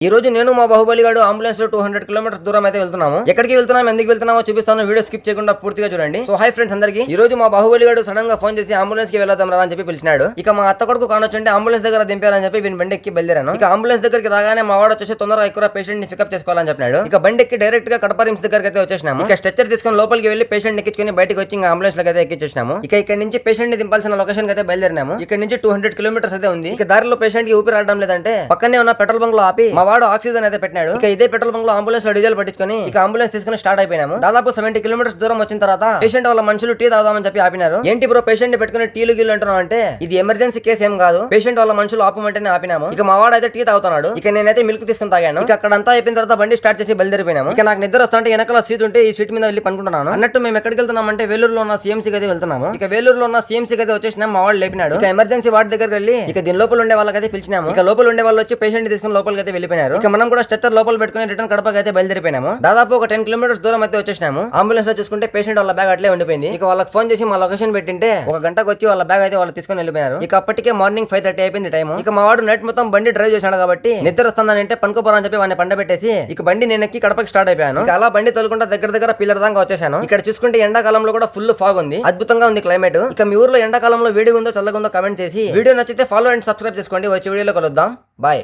ఈ రోజు నేను మా బాహుబలి గాడు అంబులెన్స్ లో 200 కిలోమీటర్స్ దూరం అయితే వెళ్తున్నాము. ఎక్కడికి వెళ్తున్నాం, ఎందుకు వెళ్తున్నామో చూపిస్తాను. వీడియో స్కిప్ చేయకుండా పూర్తిగా చూడండి. సో హై ఫ్రెండ్స్ అందరికి, ఈ రోజు మా బాహుబలి గాడు సడన్ గా ఫోన్ చేసి అంబులెన్స్ కి వెళ్దాం రా అని చెప్పి పిలిచినాడు. ఇక మా అత్త కొడుకు కానొచ్చంటే అంబులెన్స్ దగ్గర దింపారని చెప్పి వీని బండి ఎక్కి బయలుదేరాను. ఇక అంబులెన్స్ దగ్గరికి రాగానే మా వాడు వచ్చేసి తొందరగా ఎక్కువ పేషెంట్ ని పికప్ చేసుకోవాలని చెప్పినాడు. ఇక బండి ఎక్కి డైరెక్ట్ గా కడప రిమ్స్ దగ్గరికి అయితే వచ్చేసినాము. ఇక స్ట్రెచర్ తీసుకొని లోపలికి వెళ్లి పేషెంట్ ఎక్కించుకొని బయటకు వచ్చి ఇంకా అంబులెన్స్ లోకి అయితే ఎక్కించేసినాము. ఇక ఇక్కడ నుంచి పేషెంట్ ని దింపాల్సిన లొకేషన్ అయితే బయలుదేరినాము. ఇక్కడ నుంచి 200 కిలోమీటర్స్ అయితే ఉంది. ఇక దారిలో పేషెంట్ కి ఊపిరి రావడం లేదంటే పక్కనే ఉన్న పెట్రోల్ బంక్ లో ఆపి మా వాడు ఆక్సిజన్ అయితే పెట్టినాడు. ఇక ఇదే పెట్రోల్ బంక్ లో అంబులెన్స్ లో డీజిల్ పట్టించుకొని ఇక అంబులెన్స్ తీసుకుని స్టార్ట్ అయిపోయినాము. దాదాపు 70 కిలోమీటర్స్ దూరం వచ్చిన తర్వాత పేషెంట్ వాళ్ళ మనుషులు టీ తాగుదామని చెప్పి ఆపినారు. ఏంటి బ్రో పేషెంట్ ని పెట్టుకుని టీలు గిల్లు అంటున్నాం అంటే, ఇది ఎమర్జెన్సీ కేసు ఏం కాదు, పేషెంట్ వాళ్ళ మనుషులు ఆపమంటేనే ఆపినాము. ఇక మా వాడు అయితే టీ తాగుతున్నాడు. ఇక నేనైతే మిల్క్ తీసుకుని తాగాను. ఇక అక్కడంతా అయిపోయిన తర్వాత బండి స్టార్ట్ చేసి బయలుదేరిపోయినాము. ఇక నాకు నిద్ర వస్తుంటే వెనకాల సీట్ ఉంటే ఈ సీట్ మీద వెళ్ళి పనుకుంటున్నాను. అన్నట్టు మేము ఎక్కడికి వెళ్తున్నామంటే వేలూరులో ఉన్న సీఎంసీ గది వెళ్తున్నాము. ఇక వేలూరులో ఉన్న సీఎంసీ గది వచ్చేసినా మా వాడు లేపినాడు. ఇక ఎమర్జెన్సీ వార్డు దగ్గరికి వెళ్ళి ఇక దీని లోపల ఉండే వాళ్ళకైతే పిలిచినాము. ఇక లోపల ఉండే వాళ్ళు వచ్చి పేషెంట్ తీసుకుని లోపలికి అయితే వెళ్ళిపోయినారు. ఇక మనం కూడా స్ట్రెచర్ లోపల పెట్టుకుని రిటర్న్ కడపకి అయితే బయలుదేరిపోయినాము. దాదాపు ఒక 10 కిలోమీటర్స్ దూరం అయితే వచ్చేసినాము. అంబులెన్స్ లో చూసుకుంటే పేషెంట్ వాళ్ళ బ్యాగ్ అట్లే ఉండిపోయింది. ఇక వాళ్ళకి ఫోన్ చేసి మా లొకేషన్ పెట్టింటే ఒక గంటకు వచ్చి వాళ్ళ బ్యాగ్ అయితే వాళ్ళు తీసుకుని వెళ్ళిపోయారు. ఇక అప్పటికే మార్నింగ్ 5:30 అయిపోయింది టైం. ఇక మా వాడు నైట్ మొత్తం బండి డ్రైవ్ చేశాడు కాబట్టి నిద్ర వస్తుందని అంటే పనుకోపోరని చెప్పి వాడిని పండ పెట్టేసి ఇక బండి నేను ఎక్కి కడపకి స్టార్ట్ అయిపోయాను. ఇక అలా బండి తోలుకుంటా దగ్గర పిల్లర్ దాకా వచ్చేసాను. ఇక్కడ చూసుకుంటే ఎండాకాలంలో కూడా ఫుల్ ఫాగ్ ఉంది, అద్భుతంగా ఉంది క్లైమేట్. ఇక మీ ఊర్లో ఎండాకాలంలో వేడిగా ఉందో చల్లగా ఉందో కమెంట్ చేసి వీడియో నచ్చితే ఫాలో అండ్ సబ్స్క్రైబ్ చేసుకోండి. వచ్చే వీడియోలో కలుద్దాం. బాయ్.